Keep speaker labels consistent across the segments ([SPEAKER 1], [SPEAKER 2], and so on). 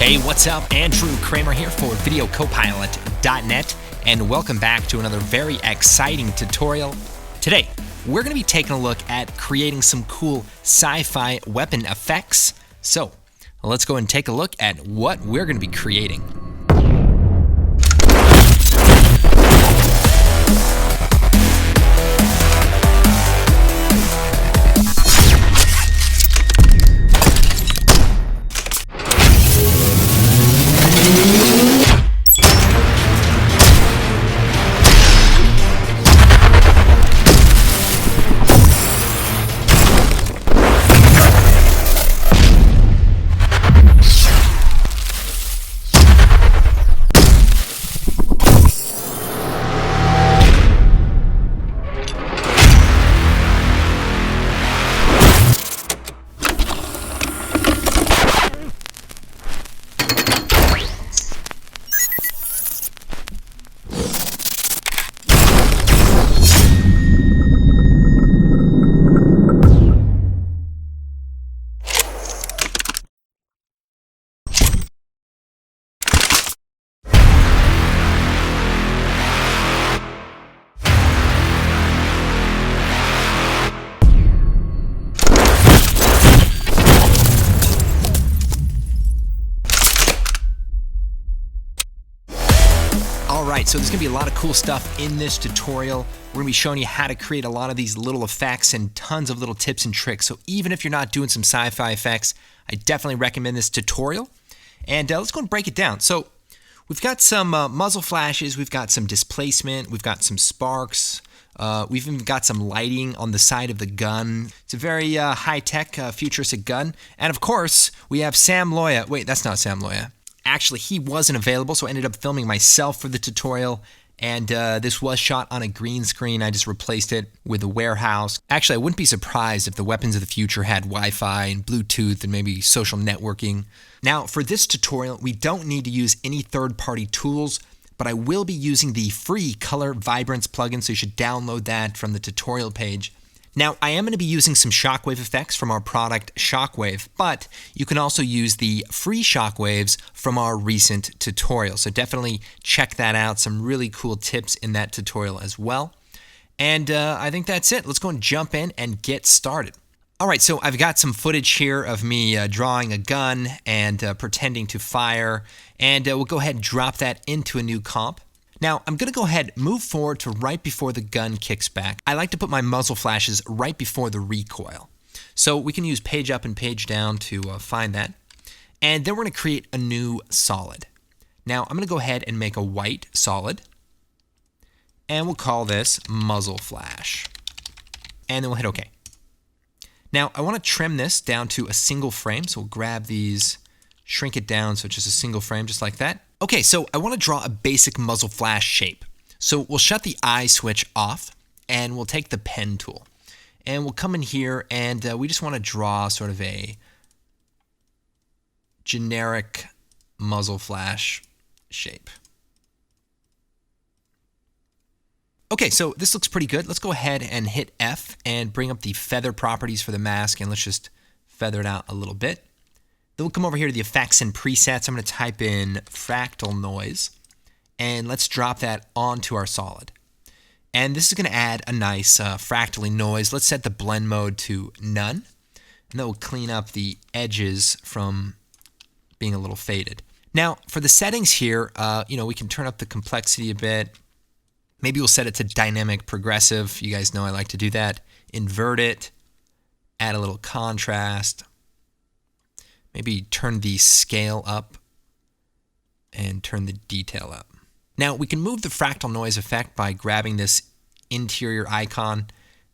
[SPEAKER 1] Hey, what's up? Andrew Kramer here for VideoCopilot.net, and welcome back to another very exciting tutorial. Today, we're going to be taking a look at creating some cool sci-fi weapon effects. So, let's go and take a look at what we're going to be creating. Alright, so there's going to be a lot of cool stuff in this tutorial. We're going to be showing you how to create a lot of these little effects and tons of little tips and tricks. So even if you're not doing some sci-fi effects, I definitely recommend this tutorial. And let's go and break it down. So we've got some muzzle flashes, we've got some displacement, we've got some sparks, we've even got some lighting on the side of the gun. It's a very high-tech, futuristic gun. And of course, we have Sam Loya. Wait, that's not Sam Loya. Actually, he wasn't available, so I ended up filming myself for the tutorial, and this was shot on a green screen. I just replaced it with a warehouse. Actually, I wouldn't be surprised if the weapons of the future had Wi-Fi and Bluetooth and maybe social networking. Now, for this tutorial, we don't need to use any third-party tools, but I will be using the free Color Vibrance plugin, so you should download that from the tutorial page. Now, I am going to be using some shockwave effects from our product Shockwave, but you can also use the free shockwaves from our recent tutorial. So definitely check that out. Some really cool tips in that tutorial as well. And I think that's it. Let's go and jump in and get started. All right, so I've got some footage here of me drawing a gun and pretending to fire. And we'll go ahead and drop that into a new comp. Now, I'm going to go ahead and move forward to right before the gun kicks back. I like to put my muzzle flashes right before the recoil. So we can use page up and page down to find that. And then we're going to create a new solid. Now, I'm going to go ahead and make a white solid. And we'll call this muzzle flash. And then we'll hit OK. Now, I want to trim this down to a single frame. So we'll grab these, shrink it down so it's just a single frame, just like that. Okay, so I want to draw a basic muzzle flash shape. So we'll shut the eye switch off, and we'll take the pen tool. And we'll come in here, and we just want to draw sort of a generic muzzle flash shape. Okay, so this looks pretty good. Let's go ahead and hit F and bring up the feather properties for the mask, and let's just feather it out a little bit. Then we'll come over here to the effects and presets. I'm going to type in fractal noise, and let's drop that onto our solid. And this is going to add a nice fractally noise. Let's set the blend mode to none, and that will clean up the edges from being a little faded. Now, for the settings here, we can turn up the complexity a bit. Maybe we'll set it to dynamic progressive. You guys know I like to do that. Invert it, add a little contrast. Maybe turn the scale up and turn the detail up. Now we can move the fractal noise effect by grabbing this interior icon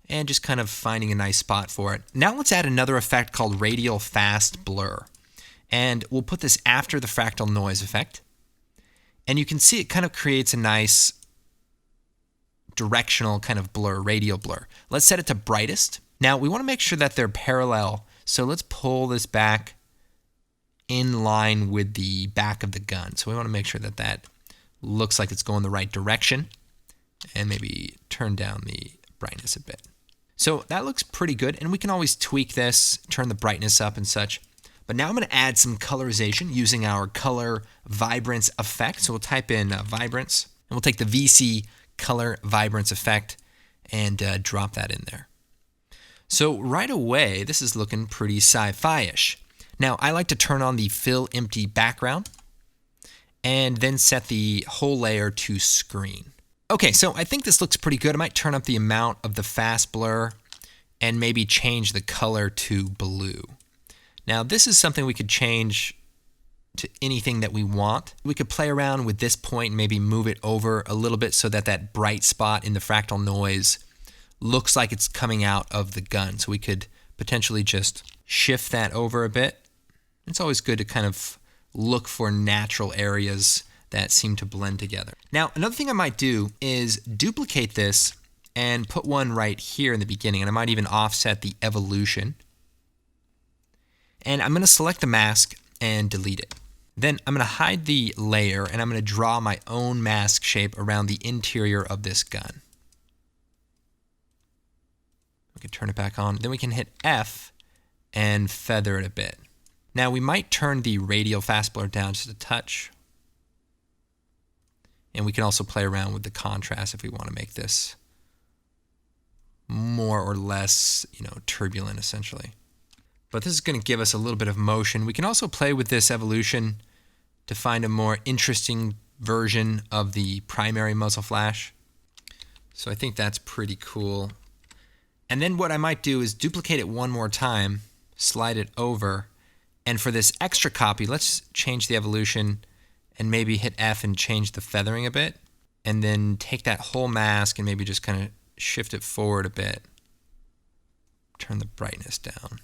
[SPEAKER 1] and just kind of finding a nice spot for it. Now let's add another effect called radial fast blur. And we'll put this after the fractal noise effect. And you can see it kind of creates a nice directional kind of blur, radial blur. Let's set it to brightest. Now we want to make sure that they're parallel. So let's pull this back in line with the back of the gun. So we want to make sure that that looks like it's going the right direction, and maybe turn down the brightness a bit. So that looks pretty good, and we can always tweak this, turn the brightness up and such. But now I'm going to add some colorization using our color vibrance effect. So we'll type in vibrance, and we'll take the VC color vibrance effect and drop that in there. So right away, this is looking pretty sci-fi-ish. Now, I like to turn on the fill empty background and then set the whole layer to screen. Okay, so I think this looks pretty good. I might turn up the amount of the fast blur and maybe change the color to blue. Now, this is something we could change to anything that we want. We could play around with this point and maybe move it over a little bit so that that bright spot in the fractal noise looks like it's coming out of the gun. So we could potentially just shift that over a bit. It's always good to kind of look for natural areas that seem to blend together. Now, another thing I might do is duplicate this and put one right here in the beginning, and I might even offset the evolution. And I'm going to select the mask and delete it. Then I'm going to hide the layer, and I'm going to draw my own mask shape around the interior of this gun. We can turn it back on. Then we can hit F and feather it a bit. Now we might turn the radial fast blur down just a touch. And we can also play around with the contrast if we want to make this more or less, turbulent essentially. But this is going to give us a little bit of motion. We can also play with this evolution to find a more interesting version of the primary muzzle flash. So I think that's pretty cool. And then what I might do is duplicate it one more time, slide it over, and for this extra copy, let's change the evolution and maybe hit F and change the feathering a bit, and then take that whole mask and maybe just kind of shift it forward a bit. Turn the brightness down.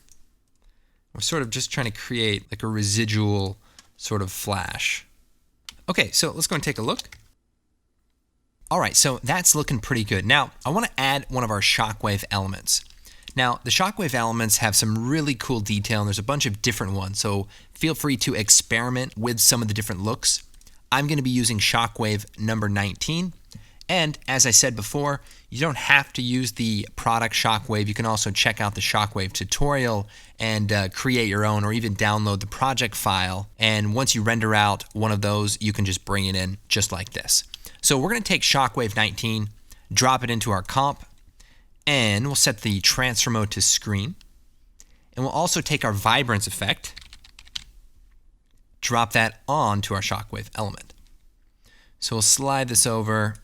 [SPEAKER 1] We're sort of just trying to create like a residual sort of flash. Okay, so let's go and take a look. All right, so that's looking pretty good. Now, I want to add one of our shockwave elements. Now, the shockwave elements have some really cool detail, and there's a bunch of different ones, so feel free to experiment with some of the different looks. I'm going to be using shockwave number 19, and as I said before, you don't have to use the product shockwave. You can also check out the shockwave tutorial and create your own, or even download the project file, and once you render out one of those, you can just bring it in just like this. So we're going to take shockwave 19, drop it into our comp, and we'll set the transfer mode to screen. And we'll also take our vibrance effect, drop that onto our shockwave element. So we'll slide this over.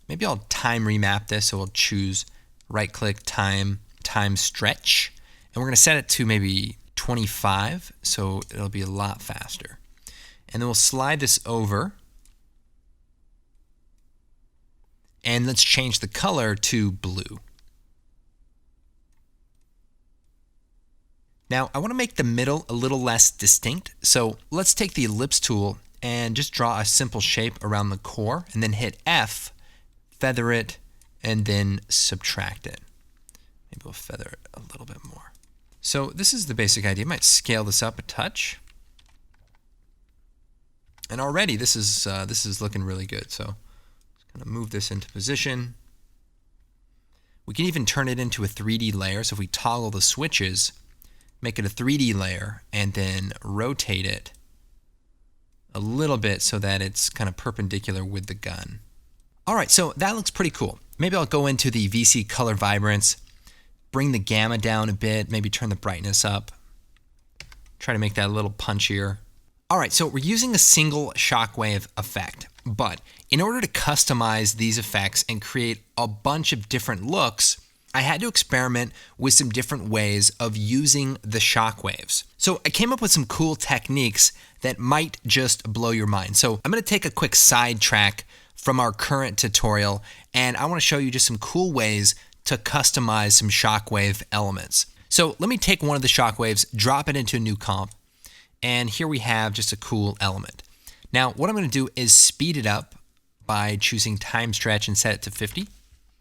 [SPEAKER 1] Maybe I'll time remap this, so we'll choose right-click, time stretch. And we're going to set it to maybe 25, so it'll be a lot faster. And then we'll slide this over. And let's change the color to blue. Now, I want to make the middle a little less distinct, so let's take the ellipse tool and just draw a simple shape around the core, and then hit F, feather it, and then subtract it. Maybe we'll feather it a little bit more. So this is the basic idea. I might scale this up a touch. And already this is looking really good. So just going to move this into position. We can even turn it into a 3D layer. So if we toggle the switches, make it a 3D layer, and then rotate it a little bit so that it's kind of perpendicular with the gun. All right, so that looks pretty cool. Maybe I'll go into the VC color vibrance, bring the gamma down a bit, maybe turn the brightness up, try to make that a little punchier. All right, so we're using a single shockwave effect, but in order to customize these effects and create a bunch of different looks, I had to experiment with some different ways of using the shockwaves. So I came up with some cool techniques that might just blow your mind. So I'm going to take a quick sidetrack from our current tutorial, and I want to show you just some cool ways to customize some shockwave elements. So let me take one of the shockwaves, drop it into a new comp, and here we have just a cool element. Now what I'm going to do is speed it up by choosing time stretch and set it to 50.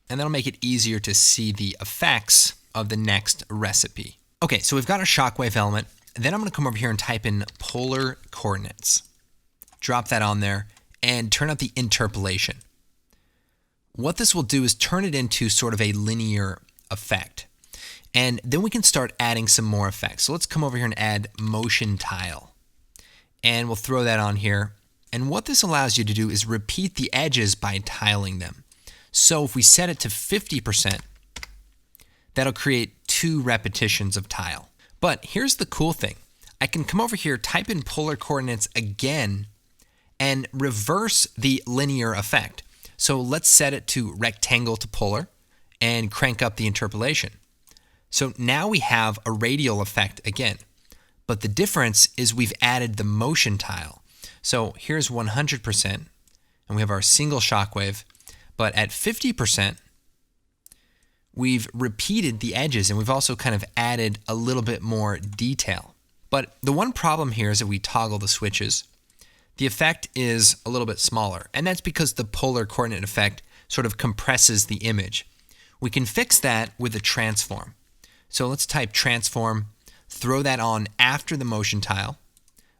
[SPEAKER 1] And that'll make it easier to see the effects of the next recipe. Okay, so we've got our shockwave element. Then I'm going to come over here and type in polar coordinates. Drop that on there and turn up the interpolation. What this will do is turn it into sort of a linear effect. And then we can start adding some more effects. So let's come over here and add motion tile. And we'll throw that on here. And what this allows you to do is repeat the edges by tiling them. So if we set it to 50%, that'll create 2 repetitions of tile. But here's the cool thing. I can come over here, type in polar coordinates again, and reverse the linear effect. So let's set it to rectangle to polar and crank up the interpolation. So now we have a radial effect again. But the difference is we've added the motion tile. So here's 100%, and we have our single shockwave. But at 50%, we've repeated the edges, and we've also kind of added a little bit more detail. But the one problem here is that we toggle the switches. The effect is a little bit smaller, and that's because the polar coordinate effect sort of compresses the image. We can fix that with a transform. So let's type transform, throw that on after the motion tile,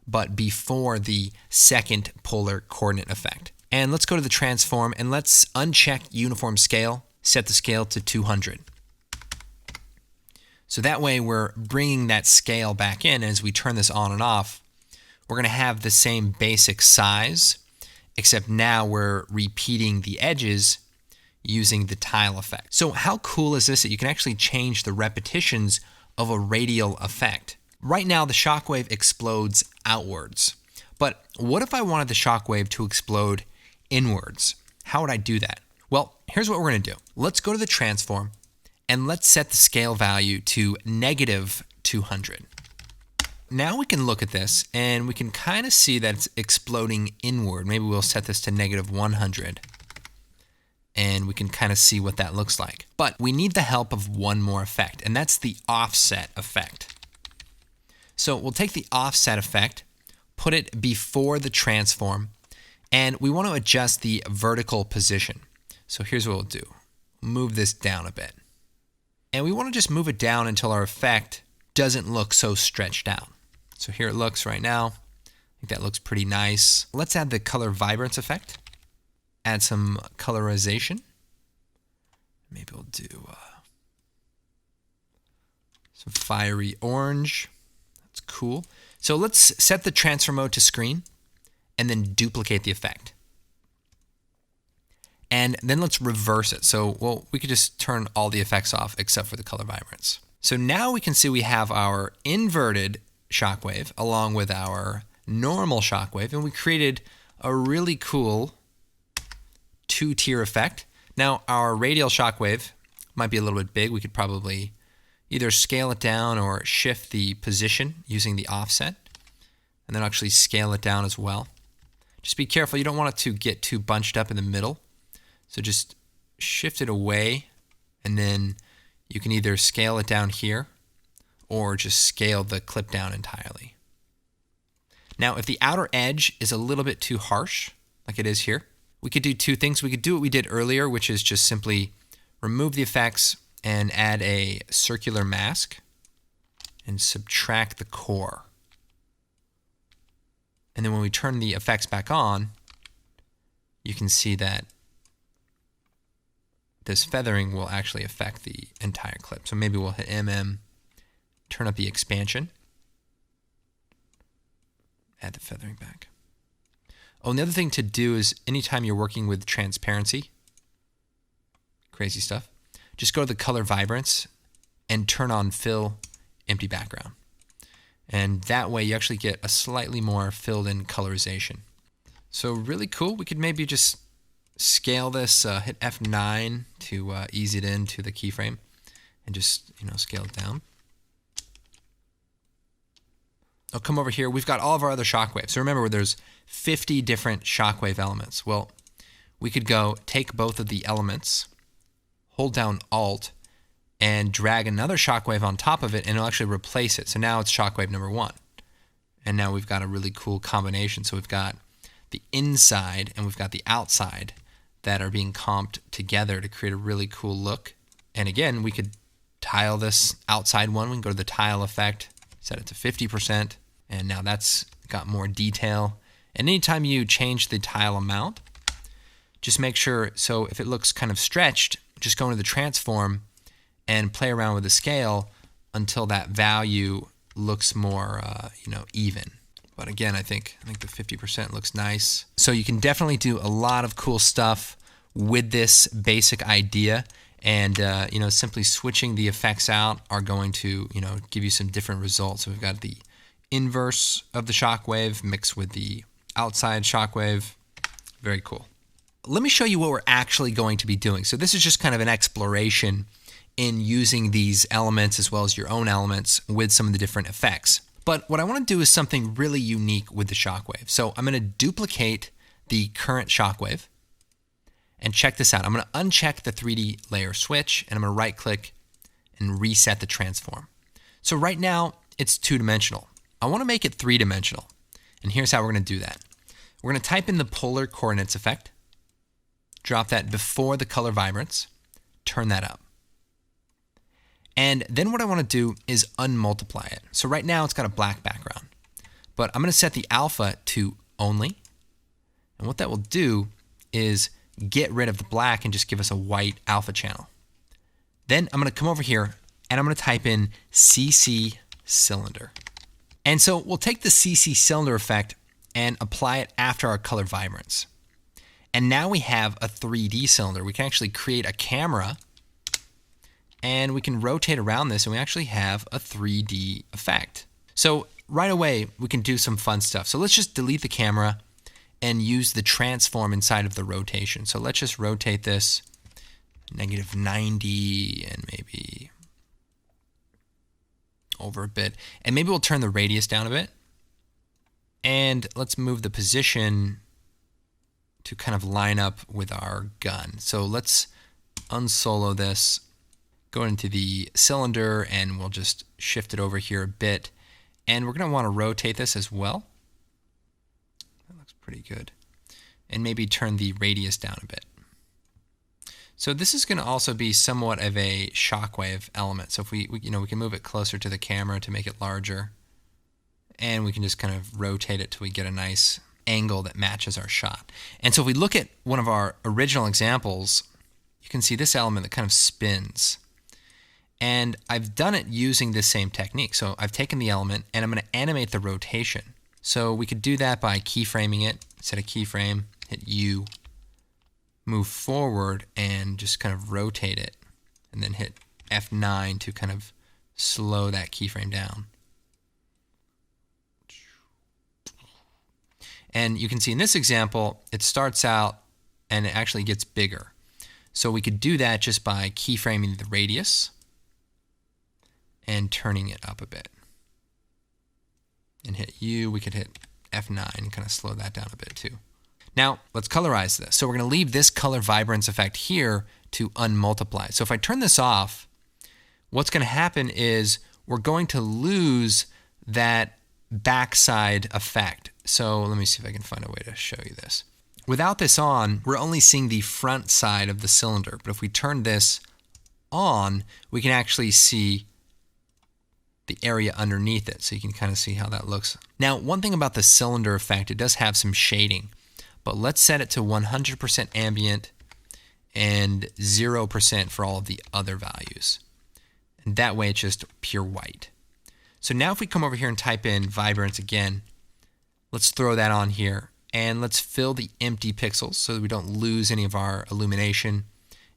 [SPEAKER 1] but before the second polar coordinate effect. And let's go to the transform and let's uncheck uniform scale, set the scale to 200. So that way we're bringing that scale back in. As we turn this on and off, we're going to have the same basic size, except now we're repeating the edges using the tile effect. So how cool is this that you can actually change the repetitions of a radial effect? Right now the shockwave explodes outwards, but what if I wanted the shockwave to explode inwards? How would I do that? Well, here's what we're going to do. Let's go to the transform and let's set the scale value to -200. Now we can look at this and we can kind of see that it's exploding inward. Maybe we'll set this to -100. And we can kind of see what that looks like. But we need the help of one more effect, and that's the offset effect. So we'll take the offset effect, put it before the transform, and we want to adjust the vertical position. So here's what we'll do. Move this down a bit. And we want to just move it down until our effect doesn't look so stretched out. So here it looks right now. I think that looks pretty nice. Let's add the color vibrance effect. Add some colorization. Maybe we'll do some fiery orange. That's cool. So let's set the transfer mode to screen and then duplicate the effect. And then let's reverse it. So, well, we could just turn all the effects off except for the color vibrance. So now we can see we have our inverted shockwave along with our normal shockwave, and we created a really cool 2-tier effect. Now our radial shockwave might be a little bit big. We could probably either scale it down or shift the position using the offset, and then actually scale it down as well. Just be careful, you don't want it to get too bunched up in the middle. So just shift it away, and then you can either scale it down here or just scale the clip down entirely. Now if the outer edge is a little bit too harsh, like it is here, we could do 2 things. We could do what we did earlier, which is just simply remove the effects and add a circular mask and subtract the core. And then when we turn the effects back on, you can see that this feathering will actually affect the entire clip. So maybe we'll hit MM, turn up the expansion, add the feathering back. Oh, and the other thing to do is anytime you're working with transparency, crazy stuff, just go to the color vibrance and turn on fill empty background. And that way you actually get a slightly more filled in colorization. So really cool. We could maybe just scale this, hit F9 to ease it into the keyframe and just, scale it down. I'll come over here. We've got all of our other shockwaves. So remember, there's 50 different shockwave elements. Well, we could go take both of the elements, hold down Alt, and drag another shockwave on top of it, and it'll actually replace it. So now it's shockwave number 1. And now we've got a really cool combination. So we've got the inside and we've got the outside that are being comped together to create a really cool look. And again, we could tile this outside one. We can go to the tile effect, set it to 50%, and now that's got more detail. And anytime you change the tile amount, just make sure, so if it looks kind of stretched, just go into the transform and play around with the scale until that value looks more, even. But again, I think the 50% looks nice. So you can definitely do a lot of cool stuff with this basic idea. And, simply switching the effects out are going to, give you some different results. So we've got the inverse of the shockwave mixed with the outside shockwave. Very cool. Let me show you what we're actually going to be doing. So this is just kind of an exploration in using these elements as well as your own elements with some of the different effects. But what I want to do is something really unique with the shockwave. So I'm going to duplicate the current shockwave. And check this out. I'm going to uncheck the 3D layer switch, and I'm going to right click and reset the transform. So right now it's 2-dimensional. I want to make it 3-dimensional. And here's how we're going to do that. We're going to type in the polar coordinates effect, drop that before the color vibrance, turn that up. And then what I want to do is unmultiply it. So right now it's got a black background, but I'm going to set the alpha to only. And what that will do is get rid of the black and just give us a white alpha channel. Then I'm going to come over here and I'm going to type in CC cylinder. And so we'll take the CC cylinder effect and apply it after our color vibrance. And now we have a 3D cylinder. We can actually create a camera and we can rotate around this and we actually have a 3D effect. So right away, we can do some fun stuff. So let's just delete the camera and use the transform inside of the rotation. So let's just rotate this -90 and maybe over a bit. And maybe we'll turn the radius down a bit. And let's move the position to kind of line up with our gun. So let's unsolo this, go into the cylinder, and we'll just shift it over here a bit. And we're going to want to rotate this as well. That looks pretty good. And maybe turn the radius down a bit. So this is going to also be somewhat of a shockwave element. So if we can move it closer to the camera to make it larger. And we can just kind of rotate it till we get a nice angle that matches our shot. And so if we look at one of our original examples, you can see this element that kind of spins. And I've done it using this same technique. So I've taken the element and I'm going to animate the rotation. So we could do that by keyframing it, set a keyframe, hit U, move forward and just kind of rotate it, and then hit F9 to kind of slow that keyframe down. And you can see in this example, it starts out and it actually gets bigger. So we could do that just by keyframing the radius and turning it up a bit. And hit U, we could hit F9 and kind of slow that down a bit too. Now, let's colorize this. So we're going to leave this color vibrance effect here to unmultiply. So if I turn this off, what's going to happen is we're going to lose that backside effect. So let me see if I can find a way to show you this. Without this on, we're only seeing the front side of the cylinder. But if we turn this on, we can actually see the area underneath it. So you can kind of see how that looks. Now, one thing about the cylinder effect, it does have some shading. But let's set it to 100% ambient and 0% for all of the other values. And that way it's just pure white. So now if we come over here and type in vibrance again, let's throw that on here. And let's fill the empty pixels so that we don't lose any of our illumination.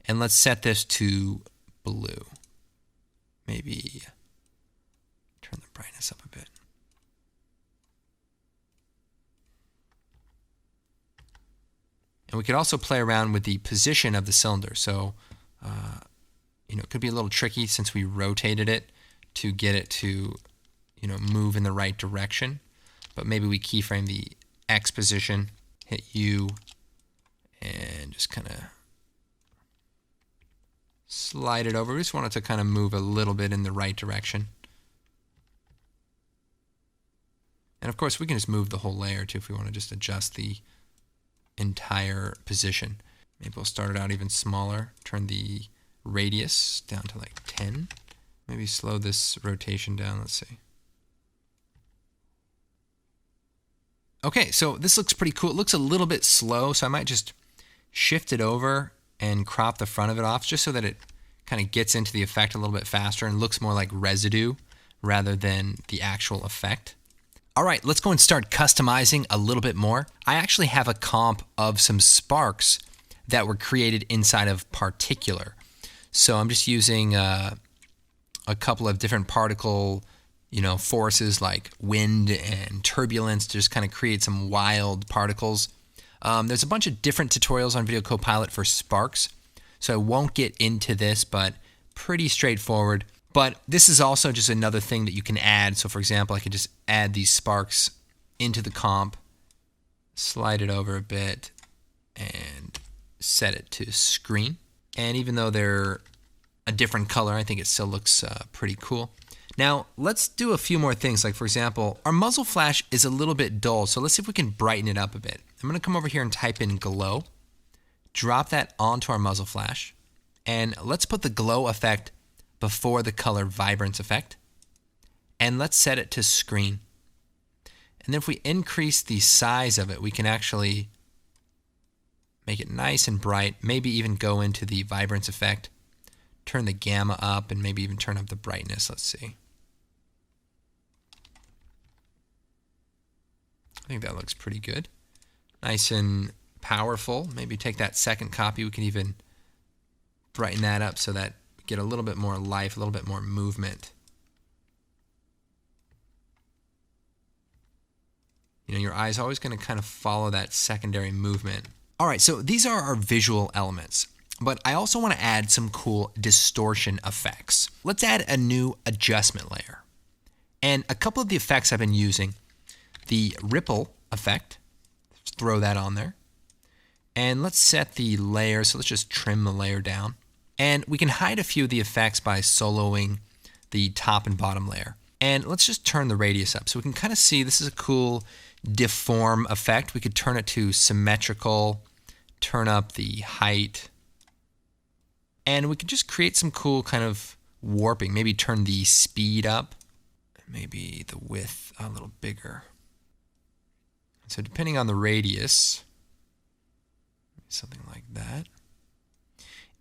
[SPEAKER 1] And let's set this to blue. Maybe turn the brightness up a bit. And we could also play around with the position of the cylinder. So, it could be a little tricky since we rotated it to get it to, move in the right direction. But maybe we keyframe the X position, hit U, and just kind of slide it over. We just want it to kind of move a little bit in the right direction. And of course, we can just move the whole layer too if we want to just adjust the entire position. Maybe we'll start it out even smaller, turn the radius down to like 10. Maybe slow this rotation down, let's see. Okay, so this looks pretty cool. It looks a little bit slow, so I might just shift it over and crop the front of it off just so that it kind of gets into the effect a little bit faster and looks more like residue rather than the actual effect. All right, let's go and start customizing a little bit more. I actually have a comp of some sparks that were created inside of particular. So I'm just using a couple of different particle, forces like wind and turbulence to just kind of create some wild particles. There's a bunch of different tutorials on Video Copilot for sparks, so I won't get into this, but pretty straightforward. But this is also just another thing that you can add. So for example, I could just add these sparks into the comp, slide it over a bit, and set it to screen. And even though they're a different color, I think it still looks pretty cool. Now, let's do a few more things. Like for example, our muzzle flash is a little bit dull, so let's see if we can brighten it up a bit. I'm gonna come over here and type in glow, drop that onto our muzzle flash, and let's put the glow effect before the color vibrance effect, and let's set it to screen. And then if we increase the size of it, we can actually make it nice and bright, maybe even go into the vibrance effect, turn the gamma up, and maybe even turn up the brightness. Let's see. I think that looks pretty good. Nice and powerful. Maybe take that second copy, we can even brighten that up so that we get a little bit more life, a little bit more movement. Your eye's always going to kind of follow that secondary movement. All right, so these are our visual elements, but I also want to add some cool distortion effects. Let's add a new adjustment layer. And a couple of the effects I've been using, the ripple effect, let's throw that on there. And let's set the layer, so let's just trim the layer down. And we can hide a few of the effects by soloing the top and bottom layer. And let's just turn the radius up so we can kind of see this is a cool deform effect. We could turn it to symmetrical, turn up the height, and we could just create some cool kind of warping. Maybe turn the speed up, maybe the width a little bigger. So depending on the radius, something like that.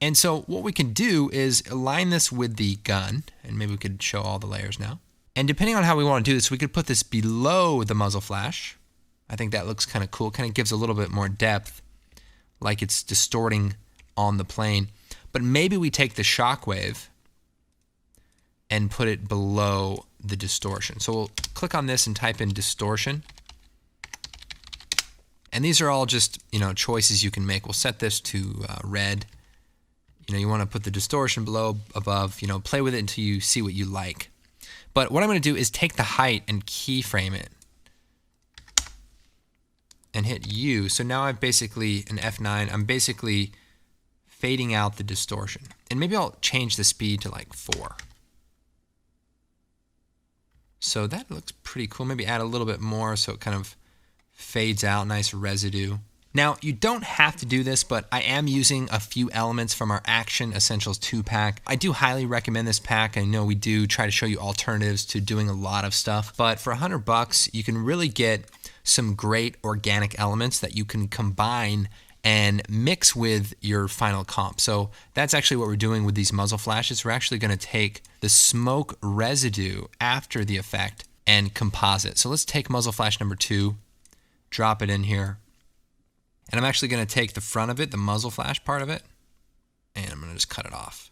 [SPEAKER 1] And so what we can do is align this with the gun, and maybe we could show all the layers now. And depending on how we want to do this, we could put this below the muzzle flash. I think that looks kind of cool, kind of gives a little bit more depth, like it's distorting on the plane. But maybe we take the shockwave and put it below the distortion. So we'll click on this and type in distortion. And these are all just, choices you can make. We'll set this to red. You want to put the distortion below, above, play with it until you see what you like. But what I'm going to do is take the height and keyframe it and hit U. So now I've basically, an F9, I'm basically fading out the distortion. And maybe I'll change the speed to like 4. So that looks pretty cool. Maybe add a little bit more so it kind of fades out, nice residue. Now, you don't have to do this, but I am using a few elements from our Action Essentials 2-pack. I do highly recommend this pack. I know we do try to show you alternatives to doing a lot of stuff, but for $100, you can really get some great organic elements that you can combine and mix with your final comp. So that's actually what we're doing with these muzzle flashes. We're actually going to take the smoke residue after the effect and composite. So let's take muzzle flash number 2, drop it in here. And I'm actually going to take the front of it, the muzzle flash part of it, and I'm going to just cut it off.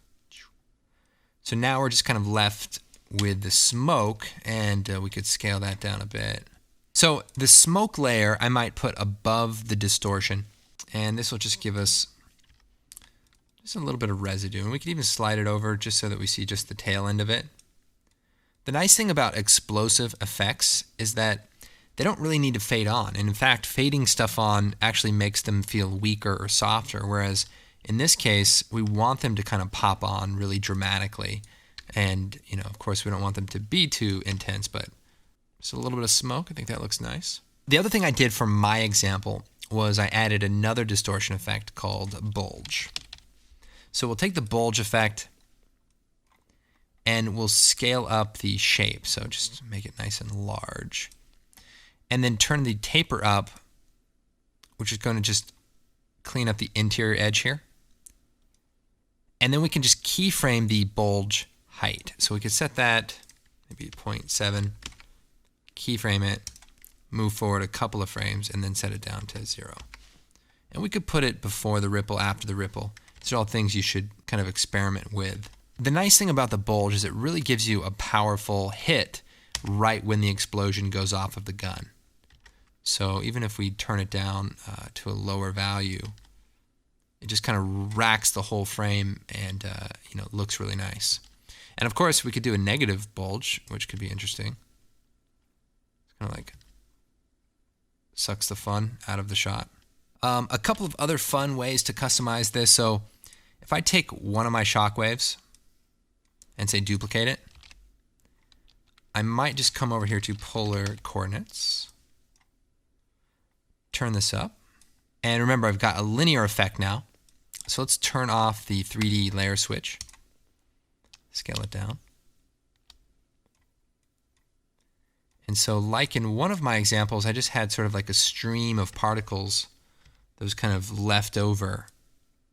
[SPEAKER 1] So now we're just kind of left with the smoke, and we could scale that down a bit. So the smoke layer I might put above the distortion, and this will just give us just a little bit of residue. And we can even slide it over just so that we see just the tail end of it. The nice thing about explosive effects is that they don't really need to fade on. And in fact, fading stuff on actually makes them feel weaker or softer, whereas in this case, we want them to kind of pop on really dramatically. And, of course, we don't want them to be too intense, but just a little bit of smoke. I think that looks nice. The other thing I did for my example was I added another distortion effect called bulge. So we'll take the bulge effect and we'll scale up the shape. So just make it nice and large. And then turn the taper up, which is going to just clean up the interior edge here. And then we can just keyframe the bulge height. So we could set that maybe 0.7, keyframe it, move forward a couple of frames, and then set it down to 0. And we could put it before the ripple, after the ripple. These are all things you should kind of experiment with. The nice thing about the bulge is it really gives you a powerful hit right when the explosion goes off of the gun. So even if we turn it down to a lower value, it just kind of racks the whole frame and looks really nice. And of course, we could do a negative bulge, which could be interesting. It's kind of like sucks the fun out of the shot. A couple of other fun ways to customize this. So if I take one of my shockwaves and say duplicate it, I might just come over here to polar coordinates, turn this up, and remember I've got a linear effect now. So let's turn off the 3D layer switch, scale it down. And so like in one of my examples, I just had sort of like a stream of particles that was kind of left over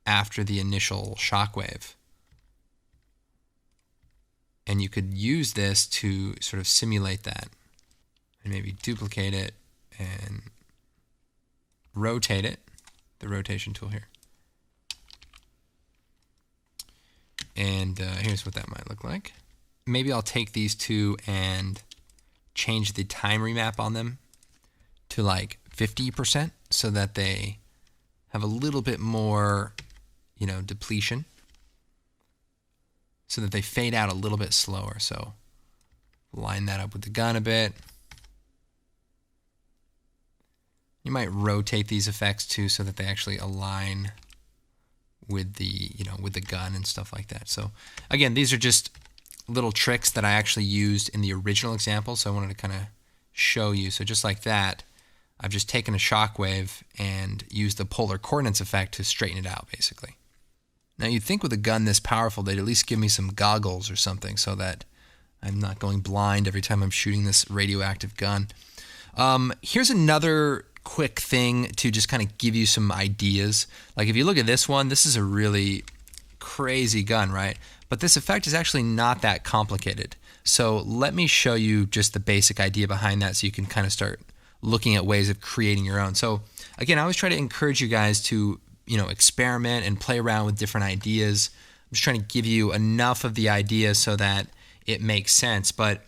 [SPEAKER 1] after the initial shockwave. And you could use this to sort of simulate that. And maybe duplicate it and rotate it, the rotation tool here. And here's what that might look like. Maybe I'll take these two and change the time remap on them to like 50% so that they have a little bit more, depletion, so that they fade out a little bit slower. So line that up with the gun a bit. You might rotate these effects too so that they actually align with the, with the gun and stuff like that. So again, these are just little tricks that I actually used in the original example. So I wanted to kind of show you. So just like that, I've just taken a shockwave and used the polar coordinates effect to straighten it out, basically. Now you'd think with a gun this powerful, they'd at least give me some goggles or something so that I'm not going blind every time I'm shooting this radioactive gun. Here's another quick thing to just kind of give you some ideas. Like if you look at this one, this is a really crazy gun, right? But this effect is actually not that complicated. So let me show you just the basic idea behind that so you can kind of start looking at ways of creating your own. So again, I always try to encourage you guys to, experiment and play around with different ideas. I'm just trying to give you enough of the idea so that it makes sense. But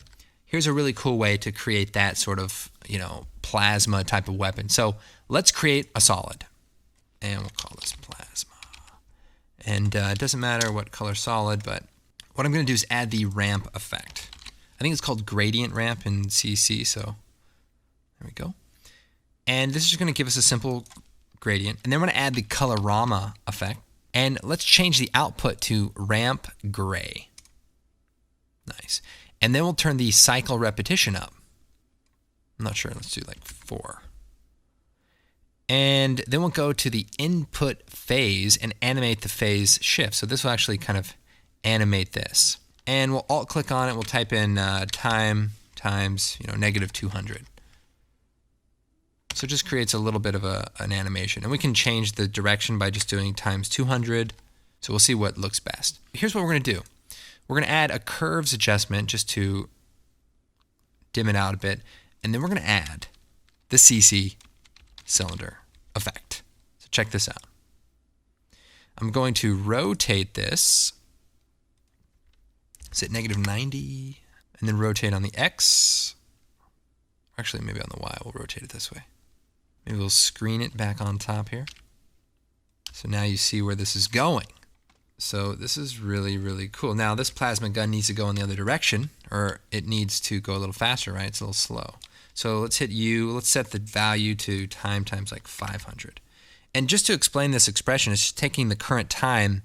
[SPEAKER 1] here's a really cool way to create that sort of, plasma type of weapon. So let's create a solid. And we'll call this plasma. And it doesn't matter what color solid, but what I'm going to do is add the ramp effect. I think it's called gradient ramp in CC, so there we go. And this is just going to give us a simple gradient. And then we're going to add the colorama effect. And let's change the output to ramp gray. Nice. And then we'll turn the cycle repetition up. I'm not sure. Let's do like 4. And then we'll go to the input phase and animate the phase shift. So this will actually kind of animate this. And we'll alt click on it. We'll type in time times negative 200. So it just creates a little bit of an animation. And we can change the direction by just doing times 200. So we'll see what looks best. Here's what we're going to do. We're going to add a curves adjustment just to dim it out a bit. And then we're going to add the CC cylinder effect. So check this out. I'm going to rotate this. Is it negative 90? And then rotate on the X. Actually, maybe on the Y. We'll rotate it this way. Maybe we'll screen it back on top here. So now you see where this is going. So this is really, really cool. Now this plasma gun needs to go in the other direction, or it needs to go a little faster, right? It's a little slow. So let's hit U. Let's set the value to time times like 500. And just to explain this expression, it's just taking the current time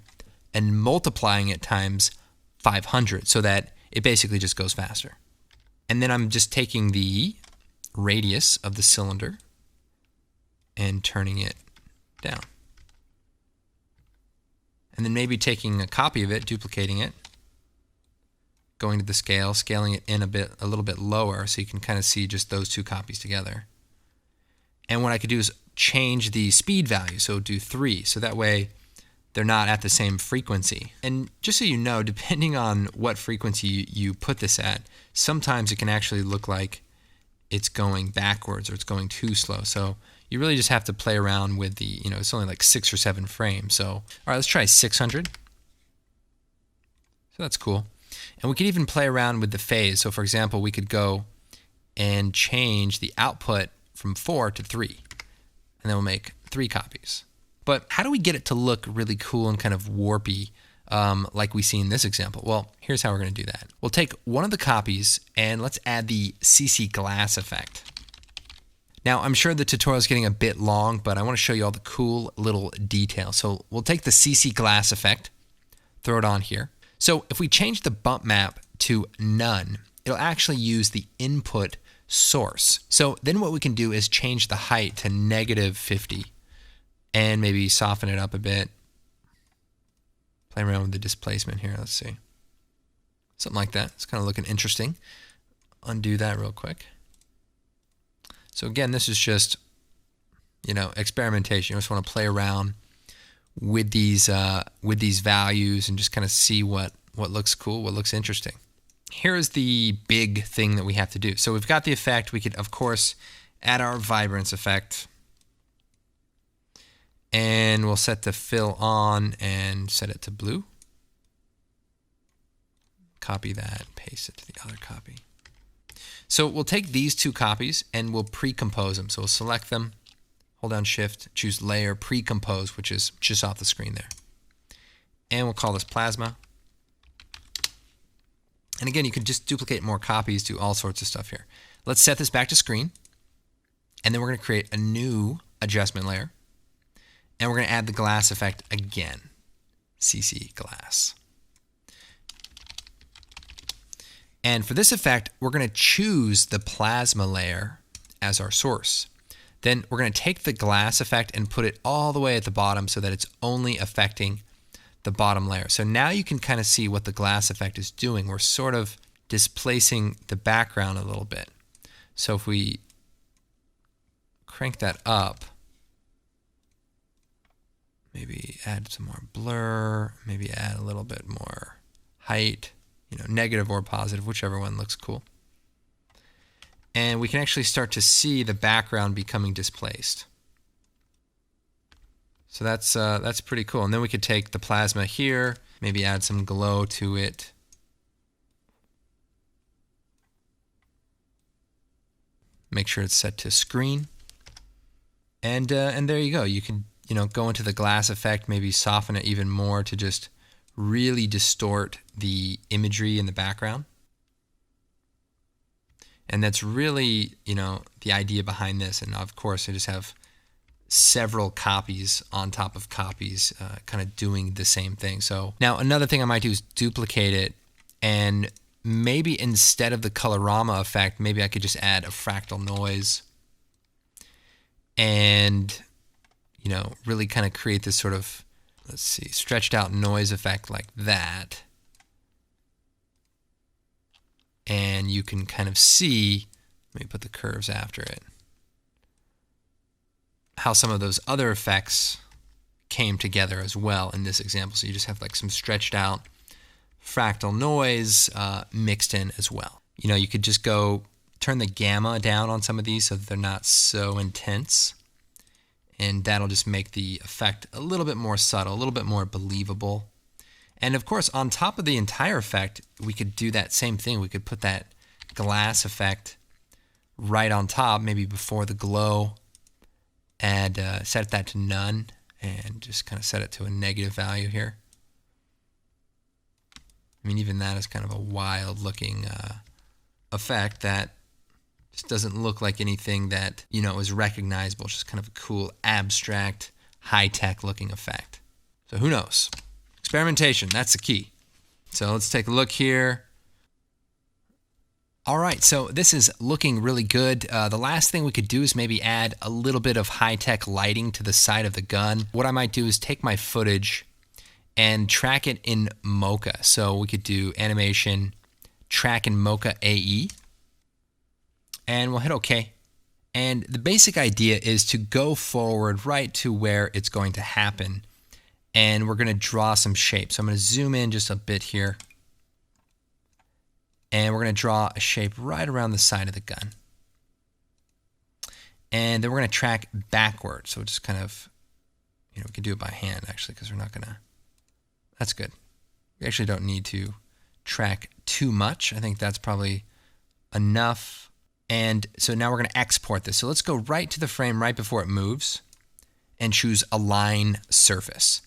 [SPEAKER 1] and multiplying it times 500 so that it basically just goes faster. And then I'm just taking the radius of the cylinder and turning it down. And then maybe taking a copy of it, duplicating it, going to the scale, scaling it in a little bit lower so you can kind of see just those two copies together. And what I could do is change the speed value, so do 3. So that way they're not at the same frequency. And just so you know, depending on what frequency you put this at, sometimes it can actually look like it's going backwards or it's going too slow. So you really just have to play around with the, it's only like 6 or 7 frames. So, all right, let's try 600. So that's cool. And we could even play around with the phase. So for example, we could go and change the output from 4 to 3. And then we'll make 3 copies. But how do we get it to look really cool and kind of warpy like we see in this example? Well, here's how we're going to do that. We'll take one of the copies and let's add the CC glass effect. Now, I'm sure the tutorial is getting a bit long, but I want to show you all the cool little details. So we'll take the CC glass effect, throw it on here. So if we change the bump map to none, it'll actually use the input source. So then what we can do is change the height to -50 and maybe soften it up a bit. Play around with the displacement here. Let's see. Something like that. It's kind of looking interesting. Undo that real quick. So again, this is just, experimentation. You just want to play around with these values and just kind of see what looks cool, what looks interesting. Here's the big thing that we have to do. So we've got the effect. We could, of course, add our vibrance effect. And we'll set the fill on and set it to blue. Copy that, paste it to the other copy. So we'll take these 2 copies and we'll pre-compose them. So we'll select them, hold down Shift, choose Layer, Pre-Compose, which is just off the screen there. And we'll call this Plasma. And again, you can just duplicate more copies, do all sorts of stuff here. Let's set this back to screen. And then we're going to create a new adjustment layer. And we're going to add the glass effect again, CC glass. And for this effect, we're going to choose the plasma layer as our source. Then we're going to take the glass effect and put it all the way at the bottom so that it's only affecting the bottom layer. So now you can kind of see what the glass effect is doing. We're sort of displacing the background a little bit. So if we crank that up, maybe add some more blur, maybe add a little bit more height, negative or positive, whichever one looks cool. And we can actually start to see the background becoming displaced. So that's pretty cool. And then we could take the plasma here, maybe add some glow to it. Make sure it's set to screen. And there you go. You can go into the glass effect, maybe soften it even more to just really distort the imagery in the background. And that's really, the idea behind this. And of course, I just have several copies on top of copies kind of doing the same thing. So now another thing I might do is duplicate it, and maybe instead of the colorama effect, maybe I could just add a fractal noise and really kind of create this sort of, let's see, stretched out noise effect like that. And you can kind of see, let me put the curves after it, how some of those other effects came together as well in this example. So you just have like some stretched out fractal noise mixed in as well. You could just go turn the gamma down on some of these so that they're not so intense. And that'll just make the effect a little bit more subtle, a little bit more believable. And of course, on top of the entire effect, we could do that same thing. We could put that glass effect right on top, maybe before the glow, and set that to none, and just kind of set it to a negative value here. I mean, even that is kind of a wild looking effect that just doesn't look like anything that, is recognizable. It's just kind of a cool, abstract, high-tech looking effect. So who knows? Experimentation, that's the key. So let's take a look here. All right, so this is looking really good. The last thing we could do is maybe add a little bit of high-tech lighting to the side of the gun. What I might do is take my footage and track it in Mocha. So we could do animation, track in Mocha AE, and we'll hit OK. And the basic idea is to go forward right to where it's going to happen and we're going to draw some shapes. So I'm going to zoom in just a bit here, and we're going to draw a shape right around the side of the gun. And then we're going to track backward. So just kind of, we can do it by hand actually, because we're not going to, that's good. We actually don't need to track too much. I think that's probably enough. And so now we're going to export this. So let's go right to the frame right before it moves and choose Align Surface.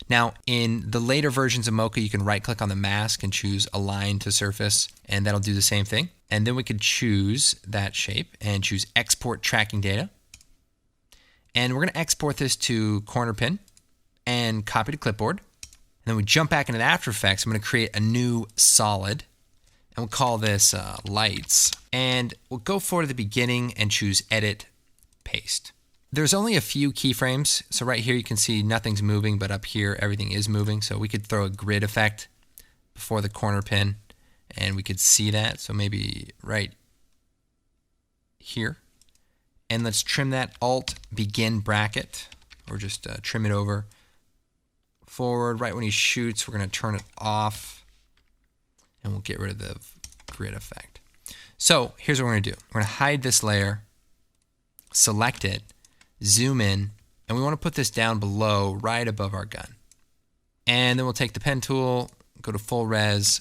[SPEAKER 1] Now, in the later versions of Mocha, you can right-click on the mask and choose Align to Surface, and that'll do the same thing. And then we could choose that shape and choose Export Tracking Data. And we're going to export this to corner pin and copy to clipboard. And then we jump back into the After Effects. I'm going to create a new solid, and we'll call this Lights. And we'll go forward to the beginning and choose Edit, Paste. There's only a few keyframes. So right here you can see nothing's moving, but up here everything is moving. So we could throw a grid effect before the corner pin, and we could see that. So maybe right here. And let's trim that Alt Begin bracket, or just trim it over forward. Right when he shoots, we're going to turn it off, and we'll get rid of the grid effect. So here's what we're going to do. We're going to hide this layer, select it, zoom in, and we want to put this down below, right above our gun. And then we'll take the pen tool, go to full res.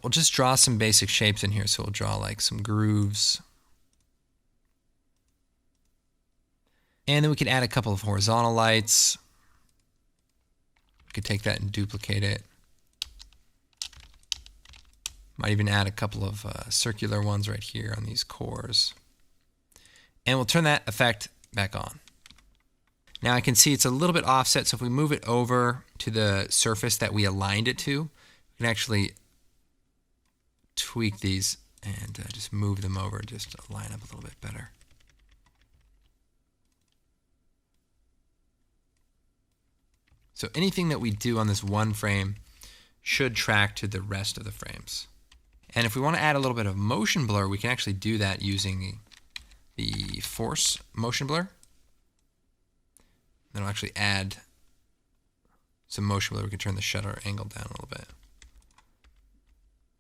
[SPEAKER 1] We'll just draw some basic shapes in here. So we'll draw like some grooves. And then we could add a couple of horizontal lights. We could take that and duplicate it. Might even add a couple of circular ones right here on these cores. And we'll turn that effect back on. Now I can see it's a little bit offset, so if we move it over to the surface that we aligned it to, we can actually tweak these and just move them over just to line up a little bit better. So anything that we do on this one frame should track to the rest of the frames. And if we want to add a little bit of motion blur, we can actually do that using the Force Motion Blur. Then I'll actually add some motion blur. We can turn the shutter angle down a little bit.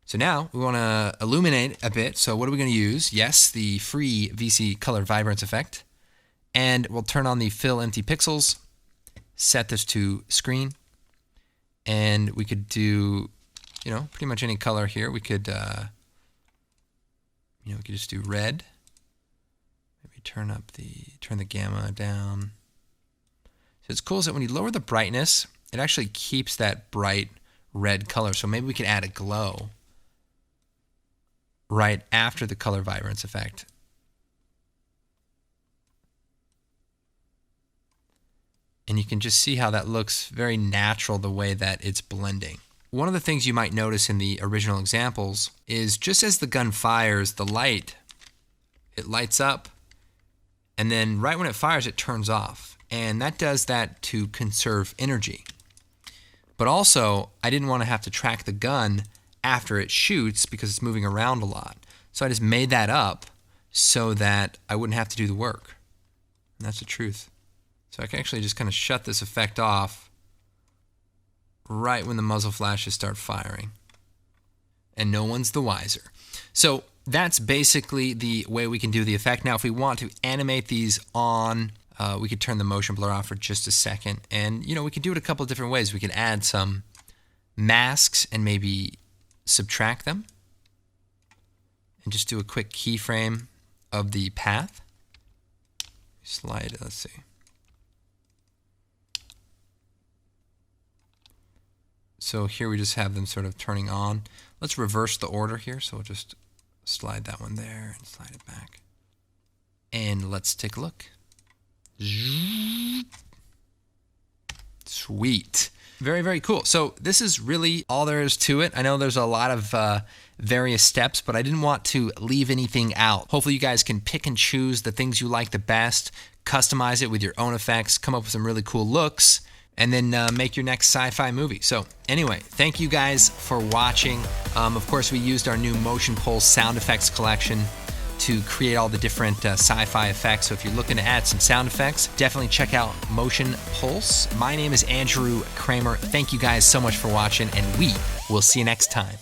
[SPEAKER 1] So now we want to illuminate a bit. So what are we going to use? Yes, the free VC Color Vibrance effect. And we'll turn on the Fill Empty Pixels, set this to Screen, and we could do, pretty much any color here. We could, we could just do red. Turn the gamma down. So it's cool is that when you lower the brightness, it actually keeps that bright red color. So maybe we could add a glow right after the color vibrance effect. And you can just see how that looks very natural the way that it's blending. One of the things you might notice in the original examples is just as the gun fires, the light, it lights up. And then right when it fires, it turns off. And that does that to conserve energy. But also, I didn't want to have to track the gun after it shoots because it's moving around a lot. So I just made that up so that I wouldn't have to do the work. And that's the truth. So I can actually just kind of shut this effect off right when the muzzle flashes start firing. And no one's the wiser. So that's basically the way we can do the effect. Now, if we want to animate these on, we could turn the motion blur off for just a second. And, we could do it a couple of different ways. We could add some masks and maybe subtract them. And just do a quick keyframe of the path. Slide it, let's see. So here we just have them sort of turning on. Let's reverse the order here. So we'll just slide that one there and slide it back. And let's take a look. Sweet. Very, very cool. So this is really all there is to it. I know there's a lot of various steps, but I didn't want to leave anything out. Hopefully you guys can pick and choose the things you like the best, customize it with your own effects, come up with some really cool looks, and then make your next sci-fi movie. So anyway, thank you guys for watching. Of course, we used our new Motion Pulse sound effects collection. to create all the different sci-fi effects. So if you're looking to add some sound effects, definitely check out Motion Pulse. My name is Andrew Kramer. Thank you guys so much for watching, and we will see you next time.